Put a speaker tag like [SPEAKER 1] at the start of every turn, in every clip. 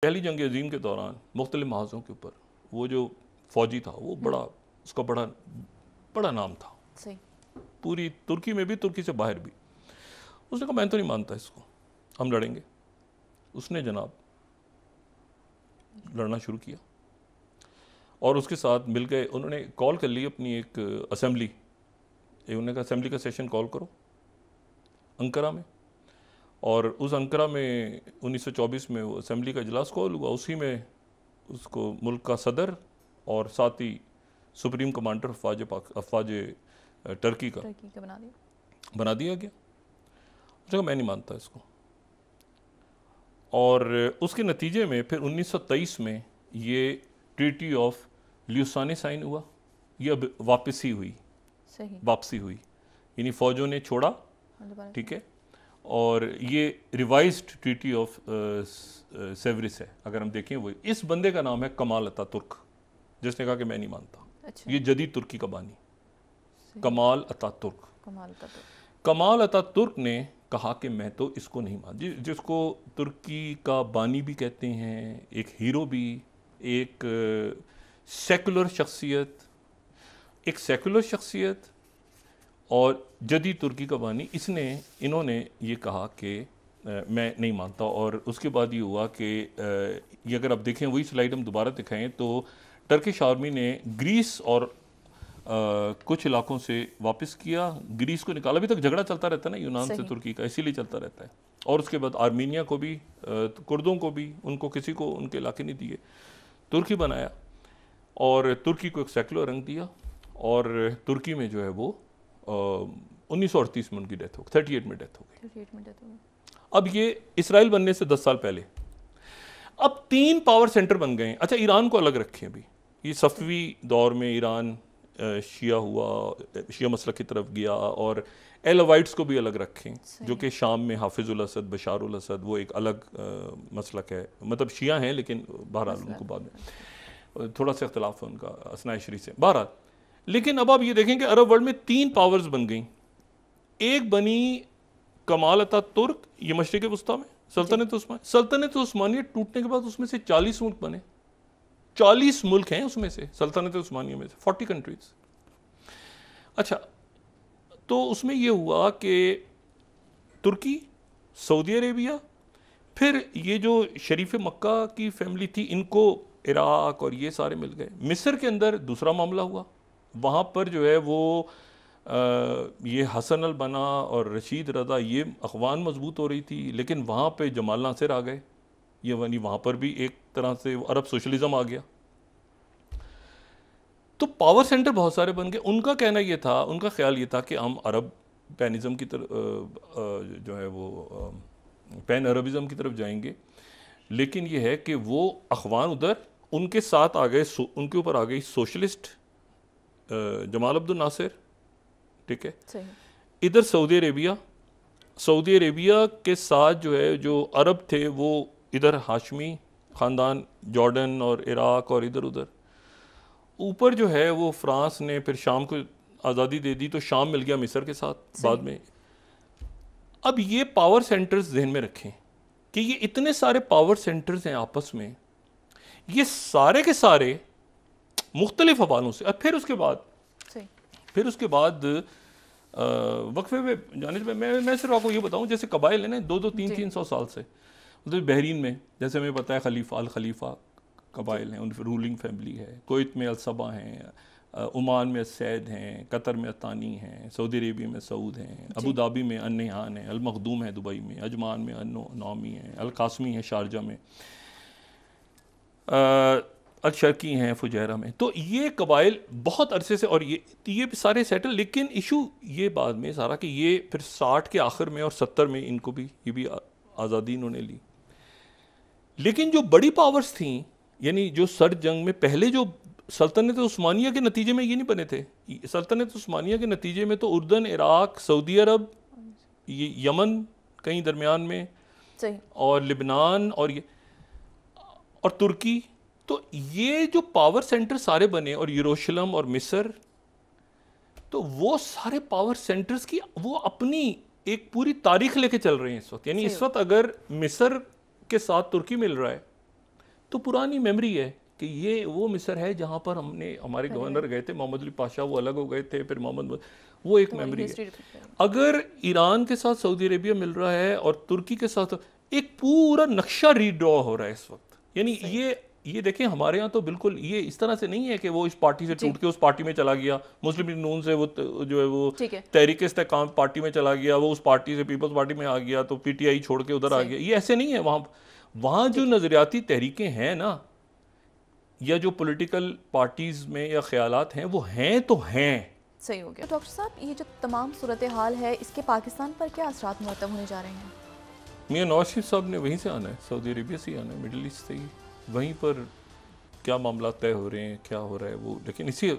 [SPEAKER 1] पहली जंग अजीम के दौरान मुख्तलिफ महाजों के ऊपर वो जो फौजी था वो बड़ा, उसका बड़ा बड़ा नाम था
[SPEAKER 2] सही।
[SPEAKER 1] पूरी तुर्की में भी, तुर्की से बाहर भी। उसने कहा मैं तो नहीं मानता इसको, हम लड़ेंगे। उसने जनाब लड़ना शुरू किया और उसके साथ मिल गए। उन्होंने कॉल कर ली अपनी एक असेंबली, उन्होंने कहा असेंबली का सेशन कॉल करो अंकारा में। और उस अंकारा में 1924 में वो असेंबली का इजलास कॉल हुआ। उसी में उसको मुल्क का सदर और साथ ही सुप्रीम कमांडर अफवाज टर्की का बना दिया गया। उसने कहा मैं नहीं मानता इसको। और उसके नतीजे में फिर 1923 में ये ट्रीटी ऑफ ल्यूसाने साइन हुआ। ये अब वापसी हुई, वापसी हुई, यानी फ़ौजों ने छोड़ा, ठीक है। और ये रिवाइज्ड ट्रीटी ऑफ सेवरिस है, अगर हम देखें वो इस बंदे का नाम है कमाल अतातुर्क, जिसने कहा कि मैं नहीं मानता। अच्छा। ये जदीद तुर्की का बानी कमाल अतातुर्क। कमाल अतातुर्क ने कहा कि मैं तो इसको नहीं मानता, जिसको तुर्की का बानी भी कहते हैं, एक हीरो भी, एक सेकुलर शख्सियत, एक सेकुलर शख्सियत और जदीद तुर्की का बानी। इन्होंने ये कहा कि मैं नहीं मानता। और उसके बाद ये हुआ कि ये अगर आप देखें, वही स्लाइड हम दोबारा दिखाएं तो टर्किश आर्मी ने ग्रीस और कुछ इलाकों से वापस किया, ग्रीस को निकाला। अभी तक झगड़ा चलता रहता है ना यूनान से तुर्की का, इसीलिए चलता रहता है। और उसके बाद आर्मीनिया को भी, कुर्दों को भी, उनको किसी को उनके इलाके नहीं दिए, तुर्की बनाया और तुर्की को एक सेकुलर रंग दिया। और तुर्की में जो है वो 1938 में उनकी डेथ हो गई, 38 में डेथ हो गई। अब ये इसराइल बनने से 10 साल पहले अब 3 पावर सेंटर बन गए हैं। अच्छा, ईरान को अलग रखें। अभी ये सफ़वी दौर में ईरान शिया हुआ, शिया मसलक की तरफ गया, और एलवाइट्स को भी अलग रखें, जो कि शाम में हाफिजुल असद, बशारुल असद, वो एक अलग मसलक है, मतलब शिया हैं लेकिन बहरहाल उनको बाद में थोड़ा सा इख्तलाफ है उनका असनाइशरी से, बहरहाल। लेकिन अब आप ये देखें कि अरब वर्ल्ड में 3 पावर्स बन गई। एक बनी कमाल अतातुर्क, ये मशरिक़ वस्ता में सल्तनत उस्मानिया। सल्तनत उस्मानिया टूटने के बाद उसमें से 40 मुल्क बने, 40 मुल्क हैं उसमें से, सल्तनत उस्मानिया में से 40 कंट्रीज। अच्छा, तो उसमें यह हुआ कि तुर्की, सऊदी अरेबिया, फिर ये जो शरीफ मक्का की फैमिली थी, इनको इराक और ये सारे मिल गए। मिस्र के अंदर दूसरा मामला हुआ, वहाँ पर जो है वो ये हसन अल बना और रशीद रज़ा, ये अखवान मजबूत हो रही थी, लेकिन वहाँ पे जमाल नासिर आ गए। ये वहाँ पर भी एक तरह से अरब सोशलिज्म आ गया। तो पावर सेंटर बहुत सारे बन गए। उनका कहना ये था, उनका ख्याल ये था कि हम अरब पैनिज़म की तरफ जो है वो पैन अरबिज़म की तरफ जाएंगे। लेकिन ये है कि वो अखवान उधर, उनके साथ आ गए, उनके ऊपर आ गई सोशलिस्ट जमाल अब्दुल नासिर, ठीक है। इधर सऊदी अरेबिया के साथ जो है जो अरब थे वो इधर हाशमी ख़ानदान, जॉर्डन और इराक और इधर उधर। ऊपर जो है वो फ्रांस ने फिर शाम को आज़ादी दे दी, तो शाम मिल गया मिस्र के साथ बाद में। अब ये पावर सेंटर्स ध्यान में रखें कि ये इतने सारे पावर सेंटर्स हैं आपस में, ये सारे के सारे मुख्तलिफ हवालों से। और फिर उसके बाद वक्फे में जाने से मैं सिर्फ आपको ये बताऊं, जैसे कबाइल है ना 200-300 साल से, मतलब बहरीन में जैसे हमें पता है खलीफा अल खलीफा कबाइल हैं, उनकी रूलिंग फैमिली है। कुवैत में अलसबा हैं, ओमान में सैद हैं, कतर में अतानी हैं, सऊदी अरेबिया में सऊद हैं, अबू धाबी में अन-नहान है, अल मखदूम है दुबई में, अजमान में अन-नौमी है, अल कासमी है शारजा में, अल-शर्की हैं फुजैरा में। तो ये कबाइल बहुत अरसे से, और ये सारे सेटल। लेकिन इशू ये बाद में सारा कि ये फिर 60 के आखिर में और 70 में इनको भी ये भी आज़ादी इन्होंने ली। लेकिन जो बड़ी पावर्स थी, यानी जो सर जंग में पहले जो सल्तनत उस्मानिया के नतीजे में ये नहीं बने थे, सल्तनत उस्मानिया के नतीजे में तो उर्दन, इराक, सऊदी अरब, ये यमन कहीं दरमियान में, और लिबनान और तुर्की, तो ये जो पावर सेंटर सारे बने, और यरूशलेम और मिस्र, तो वो सारे पावर सेंटर्स की वो अपनी एक पूरी तारीख लेके चल रहे हैं इस वक्त। यानी इस वक्त अगर मिस्र के साथ तुर्की मिल रहा है तो पुरानी मेमोरी है कि ये वो मिस्र है जहाँ पर हमारे गवर्नर गए थे, मोहम्मद अली पाशा, वो अलग हो गए थे, फिर मोहम्मद, वो एक मेमोरी है। अगर ईरान के साथ सऊदी अरेबिया मिल रहा है और तुर्की के साथ, एक पूरा नक्शा रीड्रॉ हो रहा है इस वक्त। यानी ये देखें, हमारे यहाँ तो बिल्कुल ये इस तरह से नहीं है कि वो इस पार्टी से टूट के उस पार्टी में चला गया, मुस्लिम लीग नून से वो जो है वो तहरीक इस्तेकाम पार्टी में चला गया, वो उस पार्टी से पीपल्स पार्टी में आ गया, तो पीटीआई छोड़ के उधर आ गया। ये ऐसे नहीं है। वहाँ जो नजरियाती तहरीकें हैं ना, या जो पॉलिटिकल पार्टीज में या ख्यालात हैं, वो हैं तो हैं।
[SPEAKER 2] सही हो गया। तो डॉक्टर साहब, ये जो तमाम सूरत हाल है, इसके पाकिस्तान पर क्या असरात मुरतब होने जा रहे हैं?
[SPEAKER 1] मियां नवाज शरीफ साहब ने वहीं से आना है, सऊदी अरेबिया से आना है, मिडिल ईस्ट से ही। वहीं पर क्या मामला तय हो रहे हैं, क्या हो रहा है वो, लेकिन इसी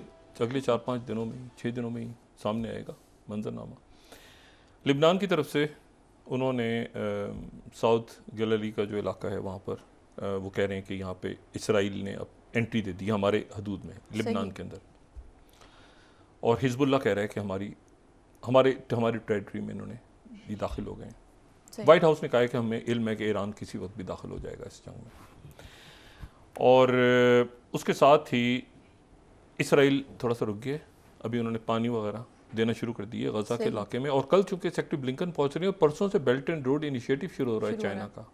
[SPEAKER 1] अगले 4-5 दिनों में, 6 दिनों में ही सामने आएगा मंजरनामा। लिबनान की तरफ से उन्होंने साउथ गैलिली का जो इलाका है वहाँ पर वो कह रहे हैं कि यहाँ पे इसराइल ने अब एंट्री दे दी हमारे हदूद में, लिबनान के अंदर। और हिजबुल्लाह कह रहा है कि हमारी टेरिटरी में इन्होंने ये दाखिल हो गए हैं। वाइट हाउस ने कहा है कि हमें इल्म है कि ईरान किसी वक्त भी दाखिल हो जाएगा इस जंग में। और उसके साथ ही इसराइल थोड़ा सा रुक गया, अभी उन्होंने पानी वगैरह देना शुरू कर दिए गजा के इलाके में। और कल चूंकि सेक्रेटरी ब्लिंकन पहुंच रही है, और परसों से बेल्ट एंड रोड इनिशिएटिव शुरू हो रहा है चाइना का,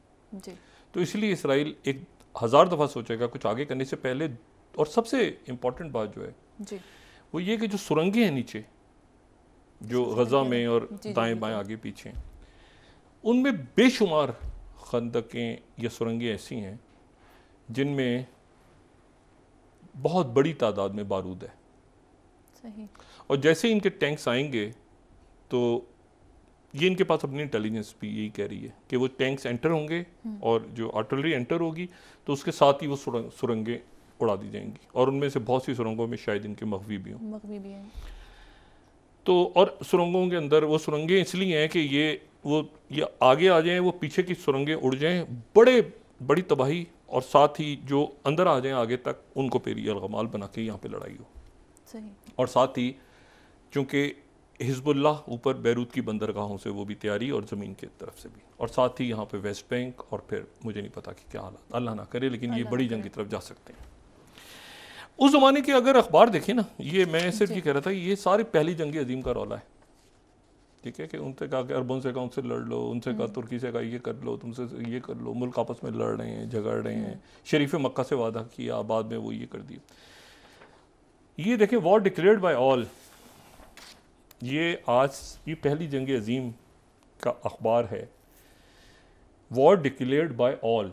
[SPEAKER 1] तो इसलिए इसराइल 1000 दफ़ा सोचेगा कुछ आगे करने से पहले। और सबसे इम्पोर्टेंट बात जो है वो ये कि जो सुरंगें हैं नीचे, जो गजा में और दाएं बाएं आगे पीछे, उनमें बेशुमार खंदकें या सुरंगें ऐसी हैं जिनमें बहुत बड़ी तादाद में बारूद है।
[SPEAKER 2] सही।
[SPEAKER 1] और जैसे इनके टैंक्स आएंगे तो ये इनके पास अपनी इंटेलिजेंस भी यही कह रही है कि वो टैंक्स एंटर होंगे और जो आर्टिलरी एंटर होगी तो उसके साथ ही वो सुरंगें उड़ा दी जाएंगी। और उनमें से बहुत सी सुरंगों में शायद इनके मखवी भी हों। तो और सुरंगों के अंदर वो सुरंगें इसलिए हैं कि ये आगे आ जाएं, वो पीछे की सुरंगें उड़ जाएं, बड़ी तबाही, और साथ ही जो अंदर आ जाएं आगे तक, उनको पेरी अलगमाल बना के यहाँ पे लड़ाई हो।
[SPEAKER 2] सही। और
[SPEAKER 1] साथ ही चूँकि हिजबुल्लाह ऊपर बैरूत की बंदरगाहों से वो भी तैयारी, और ज़मीन की तरफ से भी, और साथ ही यहाँ पे वेस्ट बैंक, और फिर मुझे नहीं पता कि क्या हालात, अल्लाह ना करे, लेकिन ये बड़ी जंग की तरफ जा सकते हैं। उस ज़माने के अगर अखबार देखें ना, ये मैं सिर्फ ये कह रहा था कि ये सारी पहली जंग अजीम का रौला है, ठीक है, कि उनसे कहा कि अरबों से कहा उनसे लड़ लो, उनसे कहा तुर्की से कहा ये कर लो, तुमसे ये कर लो, मुल्क आपस में लड़ रहे हैं, झगड़ रहे हैं, शरीफ मक्का से वादा किया, बाद में वो ये कर दिया। ये देखें, वॉर डिक्लेयर्ड बाय ऑल, ये आज ये पहली जंग अजीम का अखबार है, वॉर डिक्लेयर्ड बाय ऑल,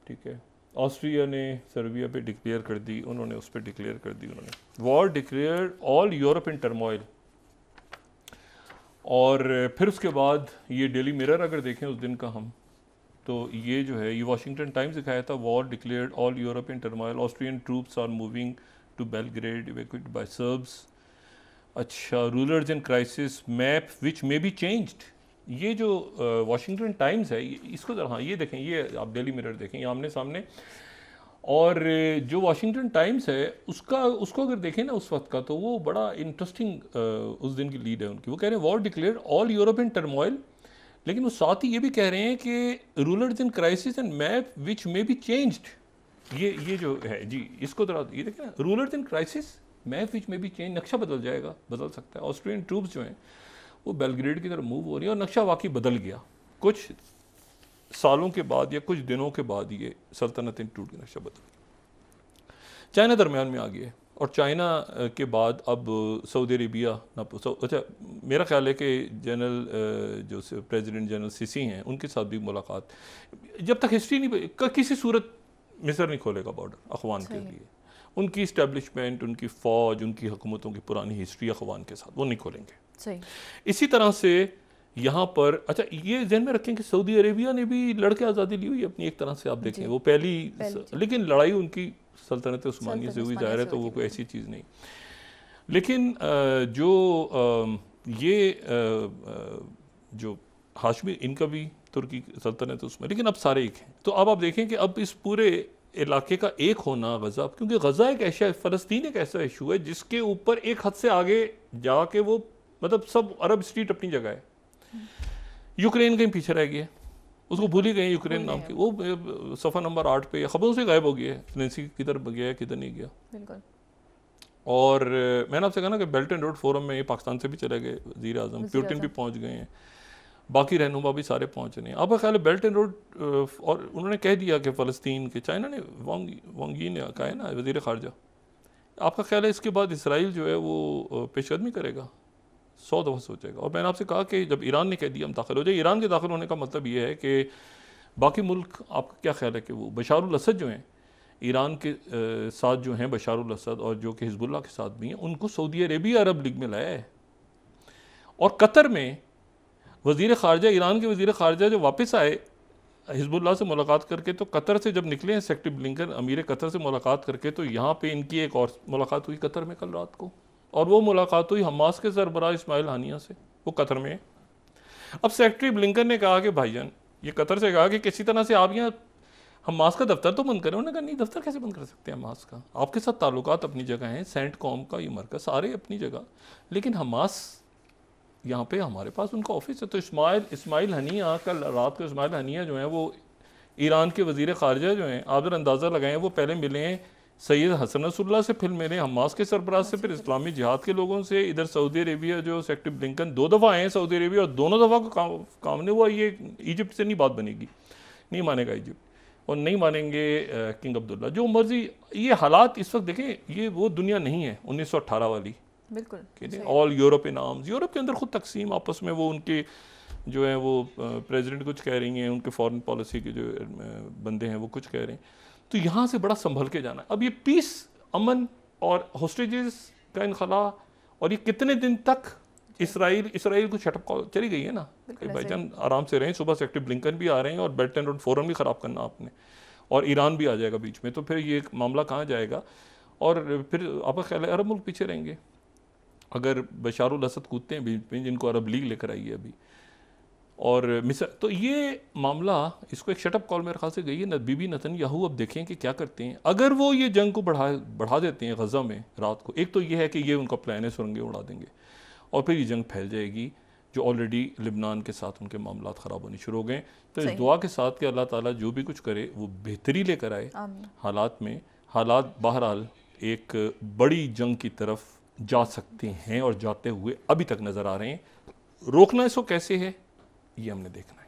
[SPEAKER 1] ठीक है। ऑस्ट्रिया ने सर्बिया पे डिक्लेयर कर दी, उन्होंने उस पर डिक्लेयर कर दी, उन्होंने war declared all Europe in turmoil. और फिर उसके बाद ये डेली मिरर अगर देखें उस दिन का हम, तो ये जो है ये वाशिंगटन टाइम्स दिखाया था, war declared all Europe in turmoil, Austrian troops are moving to Belgrade evacuated by Serbs. अच्छा, rulers in crisis, map which may be changed. ये जो वाशिंगटन टाइम्स है, इसको हाँ ये देखें, ये आप डेली मिरर देखें, ये आमने सामने। और जो वाशिंगटन टाइम्स है उसको अगर देखें ना उस वक्त का, तो वो बड़ा इंटरेस्टिंग उस दिन की लीड है उनकी। वो कह रहे हैं war declared all Europe in turmoil, लेकिन वो साथ ही ये भी कह रहे हैं कि rulers in crisis and map which may be changed. ये जो है जी, इसको जरा ये देखें ना, रूलर्स इन क्राइसिस मैप विच में भी चेंज, नक्शा बदल जाएगा, बदल सकता है। ऑस्ट्रियन ट्रूप्स जो हैं वो बेलग्रेड की तरफ मूव हो रही है, और नक्शा वाकई बदल गया कुछ सालों के बाद या कुछ दिनों के बाद, ये सल्तनतें टूट के नक्शा बदल गया। चाइना दरमियान में आ गया, और चाइना के बाद अब सऊदी अरेबिया अच्छा, मेरा ख्याल है कि जनरल जो प्रेसिडेंट जनरल सीसी हैं उनके साथ भी मुलाकात, जब तक हिस्ट्री नहीं, किसी सूरत मिस्र नहीं खोलेगा बॉर्डर अखवान के लिए। उनकी इस्टेब्लिशमेंट, उनकी फ़ौज, उनकी हुकूमतों की पुरानी हिस्ट्री अखवान के साथ वो नहीं खोलेंगे।
[SPEAKER 2] सही।
[SPEAKER 1] इसी तरह से यहाँ पर, अच्छा ये ध्यान में रखें कि सऊदी अरेबिया ने भी लड़के आज़ादी ली हुई अपनी, एक तरह से आप देखें वो पहली लेकिन लड़ाई उनकी सल्तनत उस्मानिया से हुई, जाहिर है, तो वो कोई ऐसी चीज़ नहीं। लेकिन जो हाशमी, इनका भी तुर्की सल्तनत उस्मानिया, लेकिन अब सारे एक हैं। तो अब आप देखें कि अब इस पूरे इलाके का एक होना गज़ा, क्योंकि गज़ा एक ऐसा, फ़लस्तीन एक ऐसा इशू है जिसके ऊपर एक हद से आगे जाके वो मतलब सब अरब स्ट्रीट अपनी जगह है। यूक्रेन कहीं पीछे रह गया, उसको भूल ही गए यूक्रेन नाम की, वो सफ़ा नंबर 8 पे खबरों से गायब हो गया है, फ्रेंसी किधर गया है किधर नहीं गया।
[SPEAKER 2] बिल्कुल।
[SPEAKER 1] और मैंने आपसे कहा ना कि बेल्ट एंड रोड फोरम में ये पाकिस्तान से भी चले गए वज़ीर आज़म, प्यूटिन भी पहुंच गए हैं, बाकी रहनुमा भी सारे पहुंच रहे हैं। आपका ख्याल है बेल्ट एंड रोड, और उन्होंने कह दिया कि फ़लस्तीन के, चाइना ने वांगी ने कहा है ना वज़ीर ख़ारजा, आपका ख्याल है इसके बाद इसराइल जो है वो पेशकदमी करेगा? 100 दफ़ा सोचेगा। और मैंने आपसे कहा कि जब ईरान ने कह दिया हम दाखिल हो जाए, ईरान के दाखिल होने का मतलब ये है कि बाकी मुल्क, आपका क्या ख्याल है कि वो बशारुल असद जो हैं ईरान के साथ जो हैं, बशारुल असद और जो कि हिजबुल्लाह के साथ भी हैं, उनको सऊदी अरेबिया अरब लीग में लाया है। और कतर में वज़ीर ख़ारजा, ईरान के वज़ीर ख़ारजा जो वापस आए हिजबुल्लाह से मुलाकात करके, तो कतर से जब निकले हैं सेक्रेटरी ब्लिंकन अमीर कतर से मुलाकात करके, तो यहाँ पे इनकी एक और मुलाकात हुई कतर में कल रात को, और वो मुलाकात हुई हमास के सरबराह इस्माइल हानिया से, वो कतर में है। अब सेक्रेटरी ब्लिंकन ने कहा कि भाईजान, ये कतर से कहा कि किसी तरह से आप यहाँ हमास का दफ्तर तो बंद करें। उन्होंने कहा नहीं, दफ्तर कैसे बंद कर सकते हैं हमास का, आपके साथ ताल्लुकात अपनी जगह हैं, सेंट कॉम का ये मरकज़ सारे अपनी जगह, लेकिन हमास यहाँ पे हमारे पास उनका ऑफिस है। तो इस्माइल हनिया, कल रात को इस्माइल हनिया जो हैं वो ईरान के वज़ीर ख़ारजा जो हैं, आप जरा अंदाज़ा लगाएं, वो पहले मिले हैं सैयद हसन नसरुल्लाह से, फिर मिले हमास के सरबराह से, फिर इस्लामी जिहाद के लोगों से, इधर सऊदी अरेबिया जो सेक्रेटरी ब्लिंकन 2 दफ़ा आए हैं सऊदी अरेबिया, और दोनों दफ़ा को काम ने हुआ, ये इजिप्ट से नहीं बात बनेगी, नहीं मानेगा इजिप्ट, और नहीं मानेंगे किंग अब्दुल्ला, जो मर्जी। ये हालात इस वक्त देखें, ये वो दुनिया नहीं है 1918 वाली,
[SPEAKER 2] बिल्कुल।
[SPEAKER 1] ऑल यूरोपियन आर्म्स, यूरोप के अंदर खुद तकसीम आपस में, वो उनके जो है वो प्रेसिडेंट कुछ कह रही हैं, उनके फॉरेन पॉलिसी के जो बंदे हैं वो कुछ कह रहे हैं। तो यहाँ से बड़ा संभल के जाना है। अब ये पीस, अमन और होस्टेजेस का इनखला, और ये कितने दिन तक इसराइल को शटअप कॉल चली गई है ना कि भाईजान आराम से रहें, सुबह सेक्रेटरी ब्लिंकन भी आ रहे हैं, और बेल्ट एंड रोड फोरम भी ख़राब करना आपने, और ईरान भी आ जाएगा बीच में, तो फिर ये मामला कहाँ जाएगा? और फिर आपका ख्याल है अरब मुल्क पीछे रहेंगे अगर बशारुल असद कूदते हैं बीच में, जिनको अरब लीग लेकर आई है अभी, और मिस्र, तो ये मामला, इसको एक शटअप कॉल मेरे ख्याल से गई है बीबी नेतन्याहू। अब देखें कि क्या करते हैं। अगर वो ये जंग को बढ़ा देते हैं गज़ा में रात को, एक तो ये है कि ये उनका प्लान है, सुरंगें उड़ा देंगे, और फिर ये जंग फैल जाएगी, जो ऑलरेडी लिबनान के साथ उनके मामला ख़राब होने शुरू हो गए। तो इस दुआ के साथ कि अल्लाह ताला जो भी कुछ करे वो बेहतरी लेकर आए हालात में। हालात बहरहाल एक बड़ी जंग की तरफ जा सकते हैं और जाते हुए अभी तक नज़र आ रहे हैं। रोकना इसको कैसे है, ये हमने देखना है।